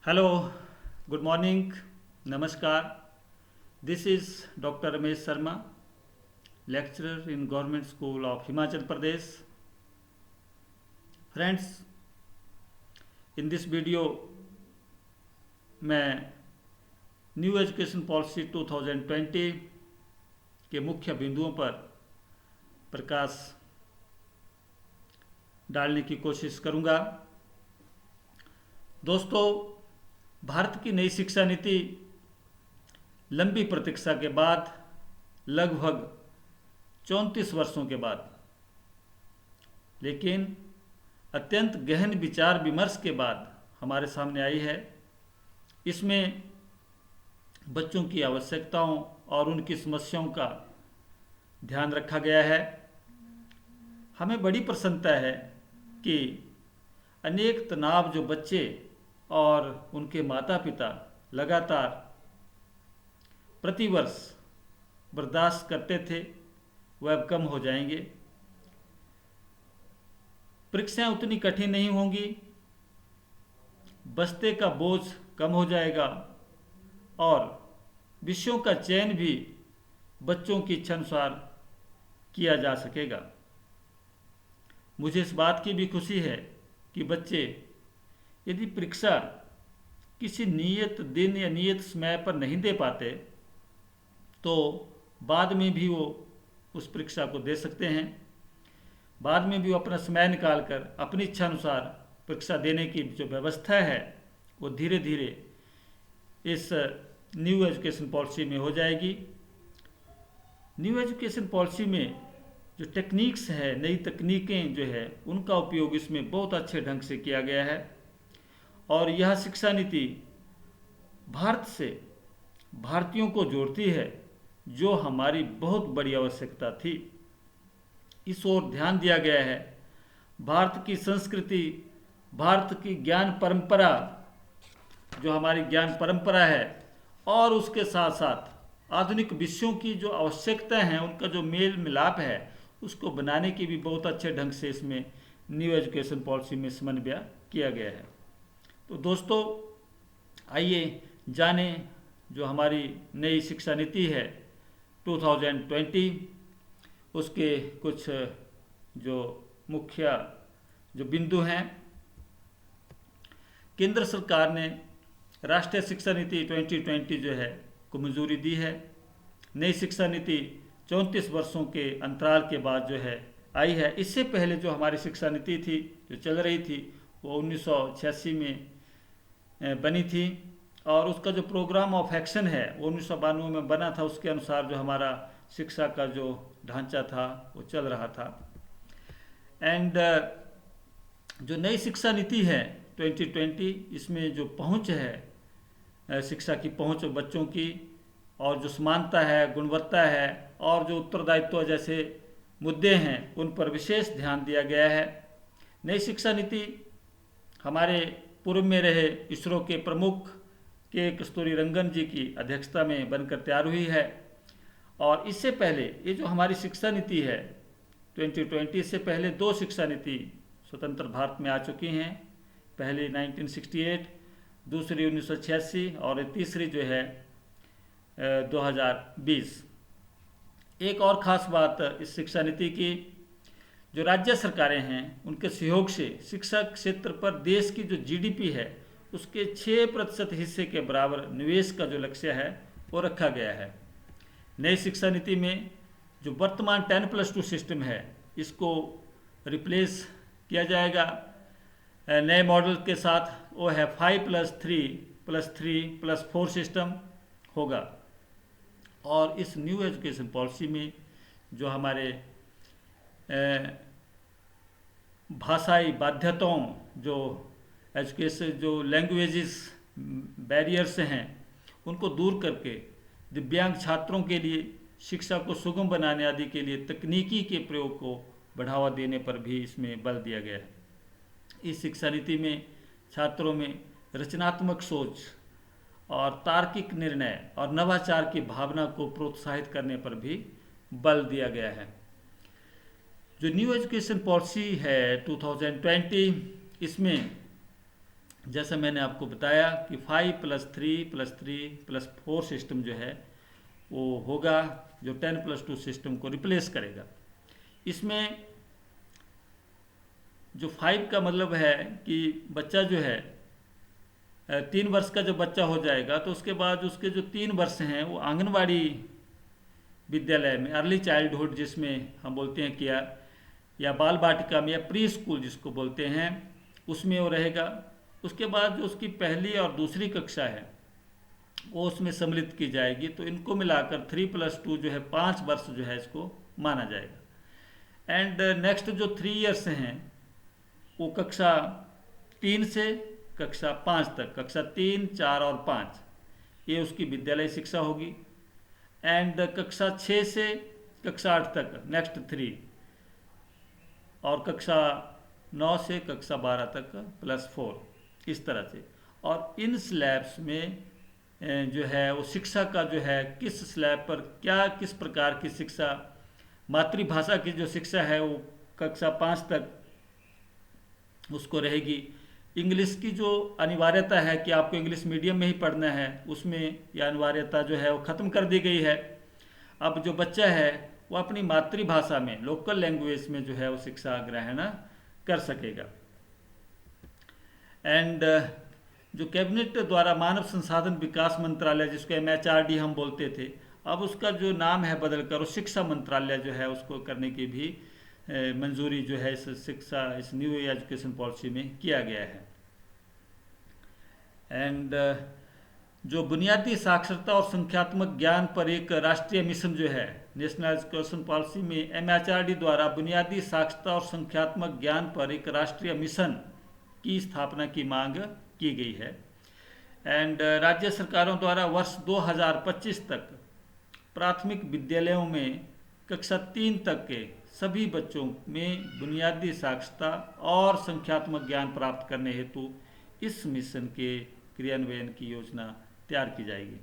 Hello, good morning, नमस्कार। This is doctor Ramesh Sharma, lecturer in government school of Himachal Pradesh. Friends, in this video मैं new education policy 2020 के मुख्य बिंदुओं पर प्रकाश डालने की कोशिश करूंगा। दोस्तों, भारत की नई शिक्षा नीति लंबी प्रतीक्षा के बाद, लगभग 34 वर्षों के बाद, लेकिन अत्यंत गहन विचार विमर्श के बाद हमारे सामने आई है। इसमें बच्चों की आवश्यकताओं और उनकी समस्याओं का ध्यान रखा गया है। हमें बड़ी प्रसन्नता है कि अनेक तनाव जो बच्चे और उनके माता पिता लगातार प्रतिवर्ष बर्दाश्त करते थे, वह अब कम हो जाएंगे। परीक्षाएं उतनी कठिन नहीं होंगी, बस्ते का बोझ कम हो जाएगा और विषयों का चयन भी बच्चों की इच्छानुसार किया जा सकेगा। मुझे इस बात की भी खुशी है कि बच्चे यदि परीक्षा किसी नियत दिन या नियत समय पर नहीं दे पाते तो बाद में भी वो उस परीक्षा को दे सकते हैं। बाद में भी वो अपना समय निकाल कर अपनी इच्छा अनुसार परीक्षा देने की जो व्यवस्था है वो धीरे धीरे इस न्यू एजुकेशन पॉलिसी में हो जाएगी। न्यू एजुकेशन पॉलिसी में जो टेक्निक्स है, नई तकनीकें जो है, उनका उपयोग इसमें बहुत अच्छे ढंग से किया गया है और यह शिक्षा नीति भारत से भारतीयों को जोड़ती है, जो हमारी बहुत बड़ी आवश्यकता थी। इस ओर ध्यान दिया गया है। भारत की संस्कृति, भारत की ज्ञान परंपरा, जो हमारी ज्ञान परंपरा है, और उसके साथ साथ आधुनिक विषयों की जो आवश्यकता है, उनका जो मेल मिलाप है, उसको बनाने की भी बहुत अच्छे ढंग से इसमें न्यू एजुकेशन पॉलिसी में समन्वय किया गया है। तो दोस्तों, आइए जाने जो हमारी नई शिक्षा नीति है 2020, उसके कुछ जो मुख्य जो बिंदु हैं। केंद्र सरकार ने राष्ट्रीय शिक्षा नीति 2020 जो है को मंजूरी दी है। नई शिक्षा नीति 34 वर्षों के अंतराल के बाद जो है आई है। इससे पहले जो हमारी शिक्षा नीति थी, जो चल रही थी, वो 1986 में बनी थी और उसका जो प्रोग्राम ऑफ एक्शन है वो 1992 में बना था। उसके अनुसार जो हमारा शिक्षा का जो ढांचा था वो चल रहा था। एंड जो नई शिक्षा नीति है 2020, इसमें जो पहुंच है, शिक्षा की पहुंच बच्चों की, और जो समानता है, गुणवत्ता है, और जो उत्तरदायित्व जैसे मुद्दे हैं, उन पर विशेष ध्यान दिया गया है। नई शिक्षा नीति हमारे पूर्व में रहे इसरो के प्रमुख के कस्तूरी रंगन जी की अध्यक्षता में बनकर तैयार हुई है। और इससे पहले ये जो हमारी शिक्षा नीति है 2020 से पहले दो शिक्षा नीति स्वतंत्र भारत में आ चुकी हैं। पहली 1968, दूसरी 1986 और तीसरी जो है 2020। एक और ख़ास बात इस शिक्षा नीति की, जो राज्य सरकारें हैं उनके सहयोग से शिक्षा क्षेत्र पर देश की जो जीडीपी है उसके 6% हिस्से के बराबर निवेश का जो लक्ष्य है वो रखा गया है। नई शिक्षा नीति में जो वर्तमान 10+2 सिस्टम है, इसको रिप्लेस किया जाएगा नए मॉडल के साथ। वो है 5+3+3+4 सिस्टम होगा। और इस न्यू एजुकेशन पॉलिसी में जो हमारे भाषाई बाध्यताओं, जो एजुकेशन जो लैंग्वेजेस बैरियर्स हैं, उनको दूर करके दिव्यांग छात्रों के लिए शिक्षा को सुगम बनाने आदि के लिए तकनीकी के प्रयोग को बढ़ावा देने पर भी इसमें बल दिया गया है। इस शिक्षा नीति में छात्रों में रचनात्मक सोच और तार्किक निर्णय और नवाचार की भावना को प्रोत्साहित करने पर भी बल दिया गया है। जो न्यू एजुकेशन पॉलिसी है 2020, इसमें जैसा मैंने आपको बताया कि 5+3+3+4 सिस्टम जो है वो होगा, जो 10+2 सिस्टम को रिप्लेस करेगा। इसमें जो 5 का मतलब है कि बच्चा जो है 3 वर्ष का जब बच्चा हो जाएगा तो उसके बाद उसके जो 3 वर्ष हैं वो आंगनवाड़ी विद्यालय में, अर्ली चाइल्डहुड जिसमें हम बोलते हैं किया, या बाल बाटिका में, या प्री स्कूल जिसको बोलते हैं, उसमें वो रहेगा। उसके बाद जो उसकी पहली और दूसरी कक्षा है वो उसमें सम्मिलित की जाएगी। तो इनको मिलाकर 3+2 जो है 5 वर्ष जो है इसको माना जाएगा। एंड नेक्स्ट जो 3 ईयर्स हैं वो कक्षा 3 से कक्षा 5 तक, कक्षा 3, 4 और 5 ये उसकी विद्यालय शिक्षा होगी। एंड कक्षा 6 से कक्षा 8 तक नेक्स्ट 3, और कक्षा 9 से कक्षा 12 तक +4, इस तरह से। और इन स्लैब्स में जो है वो शिक्षा का जो है किस स्लैब पर क्या किस प्रकार की शिक्षा, मातृभाषा की जो शिक्षा है वो कक्षा 5 तक उसको रहेगी। इंग्लिश की जो अनिवार्यता है कि आपको इंग्लिश मीडियम में ही पढ़ना है, उसमें यह अनिवार्यता जो है वो ख़त्म कर दी गई है। अब जो बच्चा है वो अपनी मातृभाषा में, लोकल लैंग्वेज में जो है वो शिक्षा ग्रहण कर सकेगा। एंड जो कैबिनेट द्वारा मानव संसाधन विकास मंत्रालय, जिसको MHRD हम बोलते थे, अब उसका जो नाम है बदलकर वो शिक्षा मंत्रालय जो है उसको करने की भी मंजूरी जो है इस न्यू एजुकेशन पॉलिसी में किया गया है। एंड जो बुनियादी साक्षरता और संख्यात्मक ज्ञान पर एक राष्ट्रीय मिशन जो है, नेशनल एजुकेशन पॉलिसी में MHRD द्वारा बुनियादी साक्षरता और संख्यात्मक ज्ञान पर एक राष्ट्रीय मिशन की स्थापना की मांग की गई है। एंड राज्य सरकारों द्वारा वर्ष 2025 तक प्राथमिक विद्यालयों में कक्षा 3 तक के सभी बच्चों में बुनियादी साक्षरता और संख्यात्मक ज्ञान प्राप्त करने हेतु इस मिशन के क्रियान्वयन की योजना तैयार की जाएगी।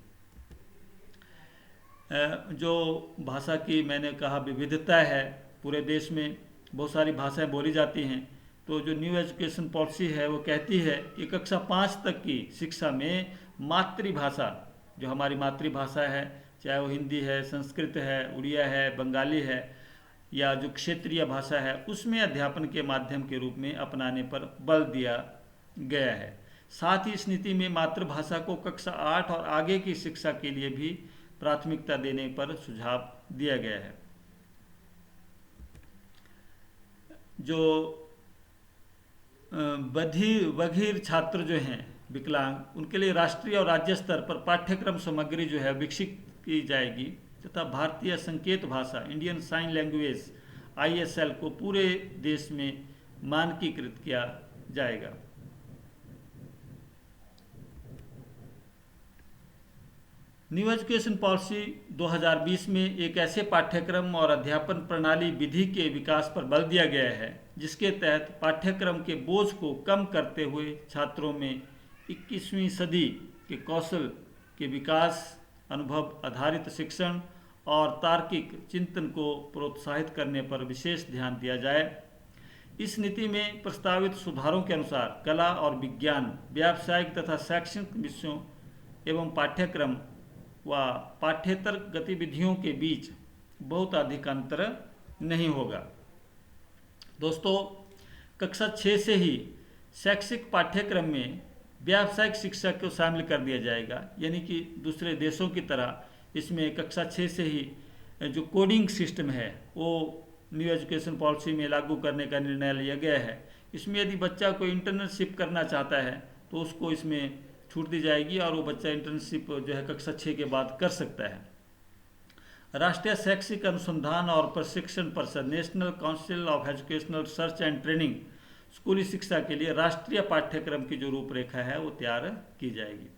जो भाषा की मैंने कहा विविधता है, पूरे देश में बहुत सारी भाषाएं बोली जाती हैं, तो जो न्यू एजुकेशन पॉलिसी है वो कहती है कि कक्षा 5 तक की शिक्षा में मातृभाषा, जो हमारी मातृभाषा है, चाहे वो हिंदी है, संस्कृत है, उड़िया है, बंगाली है, या जो क्षेत्रीय भाषा है, उसमें अध्यापन के माध्यम के रूप में अपनाने पर बल दिया गया है। साथ ही इस नीति में मातृभाषा को कक्षा 8 और आगे की शिक्षा के लिए भी प्राथमिकता देने पर सुझाव दिया गया है। जो बधिर छात्र जो हैं, विकलांग, उनके लिए राष्ट्रीय और राज्य स्तर पर पाठ्यक्रम सामग्री जो है विकसित की जाएगी तथा भारतीय संकेत भाषा, इंडियन साइन लैंग्वेज ISL को पूरे देश में मानकीकृत किया जाएगा। न्यू एजुकेशन पॉलिसी 2020 में एक ऐसे पाठ्यक्रम और अध्यापन प्रणाली विधि के विकास पर बल दिया गया है जिसके तहत पाठ्यक्रम के बोझ को कम करते हुए छात्रों में 21वीं सदी के कौशल के विकास, अनुभव आधारित शिक्षण और तार्किक चिंतन को प्रोत्साहित करने पर विशेष ध्यान दिया जाए। इस नीति में प्रस्तावित सुधारों के अनुसार कला और विज्ञान, व्यावसायिक तथा शैक्षणिक विषयों एवं पाठ्यक्रम व पाठ्येतर गतिविधियों के बीच बहुत अधिक अंतर नहीं होगा। दोस्तों, कक्षा 6 से ही शैक्षिक पाठ्यक्रम में व्यावसायिक शिक्षा को शामिल कर दिया जाएगा, यानी कि दूसरे देशों की तरह इसमें कक्षा 6 से ही जो कोडिंग सिस्टम है वो न्यू एजुकेशन पॉलिसी में लागू करने का निर्णय लिया गया है। इसमें यदि बच्चा कोई इंटर्नशिप करना चाहता है तो उसको इसमें छूट दी जाएगी और वो बच्चा इंटर्नशिप जो है कक्षा 6 के बाद कर सकता है। राष्ट्रीय शैक्षिक अनुसंधान और प्रशिक्षण परिषद, national council of educational research and training, स्कूली शिक्षा के लिए राष्ट्रीय पाठ्यक्रम की जो रूपरेखा है वो तैयार की जाएगी।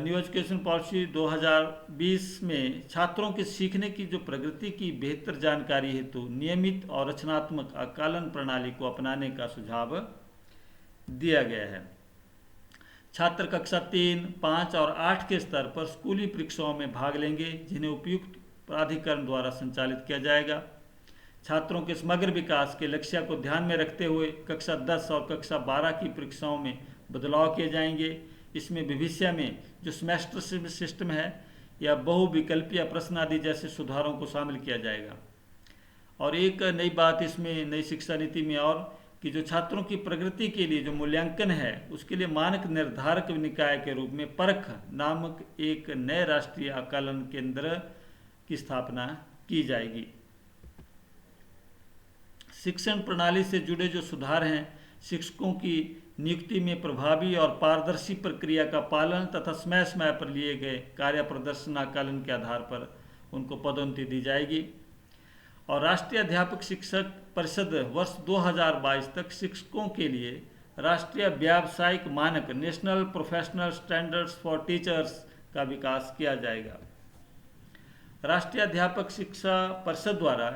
न्यू एजुकेशन पॉलिसी 2020 में छात्रों के सीखने की जो प्रगति की बेहतर जानकारी हेतु नियमित और रचनात्मक आकलन प्रणाली को अपनाने का सुझाव दिया गया है। छात्र कक्षा 3, 5 और 8 के स्तर पर स्कूली परीक्षाओं में भाग लेंगे जिन्हें उपयुक्त प्राधिकरण द्वारा संचालित किया जाएगा। छात्रों के समग्र विकास के लक्ष्य को ध्यान में रखते हुए कक्षा 10 और कक्षा 12 की परीक्षाओं में बदलाव किए जाएंगे। इसमें भविष्य में जो सेमेस्टर सिस्टम है या बहुविकल्पीय प्रश्न आदि जैसे सुधारों को शामिल किया जाएगा। और एक नई बात इसमें नई शिक्षा नीति में और कि जो छात्रों की प्रगति के लिए जो मूल्यांकन है उसके लिए मानक निर्धारक निकाय के रूप में परख नामक एक नए राष्ट्रीय आकलन केंद्र की स्थापना की जाएगी। शिक्षण प्रणाली से जुड़े जो सुधार हैं, शिक्षकों की नियुक्ति में प्रभावी और पारदर्शी प्रक्रिया का पालन तथा समय समय पर लिए गए कार्य प्रदर्शन आकलन के आधार पर उनको पदोन्नति दी जाएगी। और राष्ट्रीय अध्यापक शिक्षक परिषद वर्ष 2022 तक शिक्षकों के लिए राष्ट्रीय व्यावसायिक मानक national professional standards for teachers का विकास किया जाएगा। राष्ट्रीय अध्यापक शिक्षा परिषद द्वारा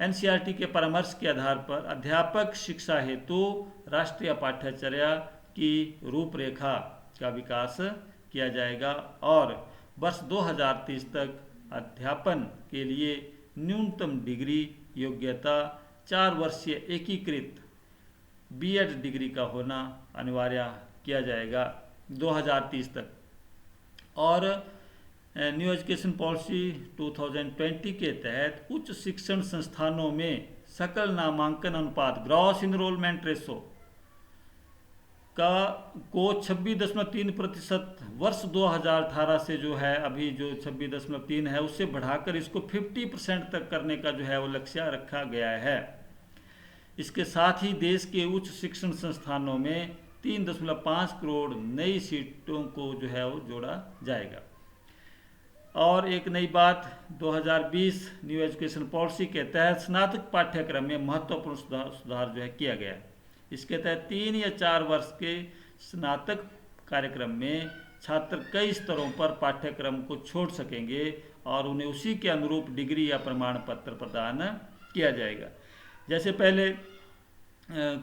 एनसीईआरटी के परामर्श के आधार पर अध्यापक शिक्षा हेतु राष्ट्रीय पाठ्यचर्या की रूपरेखा का विकास किया जाएगा और वर्ष 2030 तक अध्यापन के लिए न्यूनतम डिग्री योग्यता 4 वर्षीय एकीकृत बीएड डिग्री का होना अनिवार्य किया जाएगा 2030 तक। और न्यू एजुकेशन पॉलिसी 2020 के तहत उच्च शिक्षण संस्थानों में सकल नामांकन अनुपात ग्रॉस इनरोलमेंट रेशो को 26.3% वर्ष 2018 से जो है अभी जो 26.3 है उससे बढ़ाकर इसको 50% तक करने का जो है वो लक्ष्य रखा गया है। इसके साथ ही देश के उच्च शिक्षण संस्थानों में 3.5 करोड़ नई सीटों को जो है वो जोड़ा जाएगा। और एक नई बात 2020 न्यू एजुकेशन पॉलिसी के तहत स्नातक पाठ्यक्रम में महत्वपूर्ण सुधार जो है किया गया। इसके तहत 3 या 4 वर्ष के स्नातक कार्यक्रम में छात्र कई स्तरों पर पाठ्यक्रम को छोड़ सकेंगे और उन्हें उसी के अनुरूप डिग्री या प्रमाण पत्र प्रदान किया जाएगा। जैसे पहले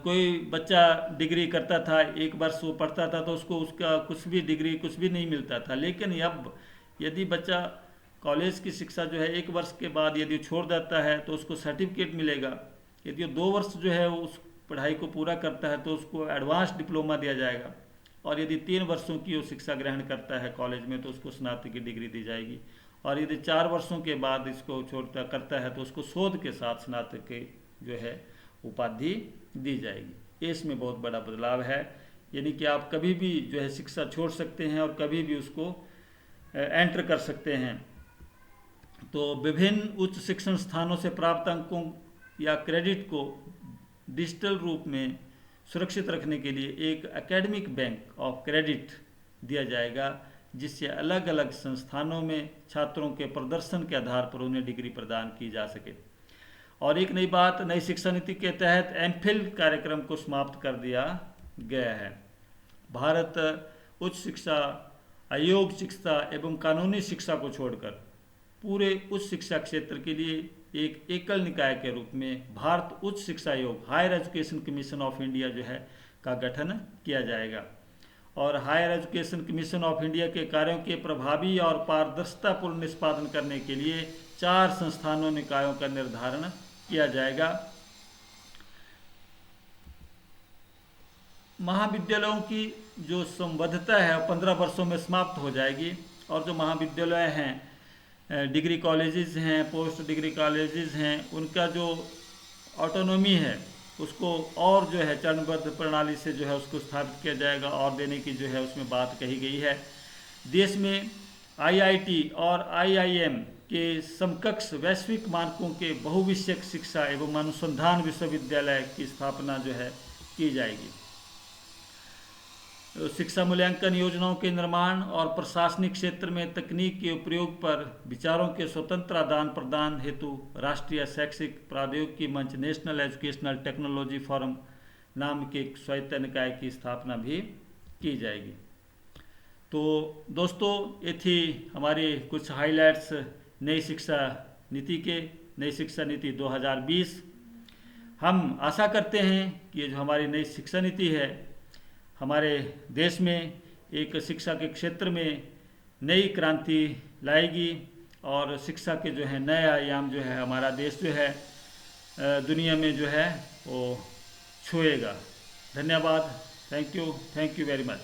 कोई बच्चा डिग्री करता था, 1 वर्ष वो पढ़ता था तो उसको उसका कुछ भी डिग्री कुछ भी नहीं मिलता था। लेकिन अब यदि बच्चा कॉलेज की शिक्षा जो है 1 वर्ष के बाद यदि छोड़ देता है तो उसको सर्टिफिकेट मिलेगा। यदि 2 वर्ष जो है उस पढ़ाई को पूरा करता है तो उसको एडवांस डिप्लोमा दिया जाएगा। और यदि 3 वर्षों की वो शिक्षा ग्रहण करता है कॉलेज में तो उसको स्नातक की डिग्री दी जाएगी। और यदि 4 वर्षों के बाद इसको छोड़ता करता है तो उसको शोध के साथ स्नातक की जो है उपाधि दी जाएगी। इसमें बहुत बड़ा बदलाव है, यानी कि आप कभी भी जो है शिक्षा छोड़ सकते हैं और कभी भी उसको एंटर कर सकते हैं। तो विभिन्न उच्च शिक्षण स्थानों से प्राप्त अंकों या क्रेडिट को डिजिटल रूप में सुरक्षित रखने के लिए एक एकेडमिक बैंक ऑफ क्रेडिट दिया जाएगा, जिससे अलग अलग संस्थानों में छात्रों के प्रदर्शन के आधार पर उन्हें डिग्री प्रदान की जा सके। और एक नई बात, नई शिक्षा नीति के तहत एमफिल कार्यक्रम को समाप्त कर दिया गया है। भारत उच्च शिक्षा आयोग शिक्षा एवं कानूनी शिक्षा को छोड़कर पूरे उच्च शिक्षा क्षेत्र के लिए एक एकल निकाय के रूप में Bharat Uchch Shiksha Aayog higher education commission of India जो है का गठन किया जाएगा। और higher education commission of India के कार्यों के प्रभावी और पारदर्शितापूर्ण निष्पादन करने के लिए 4 संस्थानों निकायों का निर्धारण किया जाएगा। महाविद्यालयों की जो संबद्धता है 15 वर्षों में समाप्त हो जाएगी और जो महाविद्यालय हैं, डिग्री कॉलेजेस हैं, पोस्ट डिग्री कॉलेजेस हैं, उनका जो ऑटोनॉमी है उसको और जो है चरणबद्ध प्रणाली से जो है उसको स्थापित किया जाएगा और देने की जो है उसमें बात कही गई है। देश में आईआईटी और आईआईएम के समकक्ष वैश्विक मानकों के बहुविषयक शिक्षा एवं अनुसंधान विश्वविद्यालय की स्थापना जो है की जाएगी। शिक्षा मूल्यांकन योजनाओं के निर्माण और प्रशासनिक क्षेत्र में तकनीक के उपयोग पर विचारों के स्वतंत्र आदान प्रदान हेतु राष्ट्रीय शैक्षिक प्रौद्योगिकी मंच नेशनल एजुकेशनल टेक्नोलॉजी फोरम नाम के एक स्वायत्त निकाय की स्थापना भी की जाएगी। तो दोस्तों, ये थी हमारी कुछ हाइलाइट्स नई शिक्षा नीति के, नई शिक्षा नीति 2020। हम आशा करते हैं कि ये जो हमारी नई शिक्षा नीति है हमारे देश में एक शिक्षा के क्षेत्र में नई क्रांति लाएगी और शिक्षा के जो है नए आयाम जो है हमारा देश जो है दुनिया में जो है वो छुएगा। धन्यवाद। Thank you very much.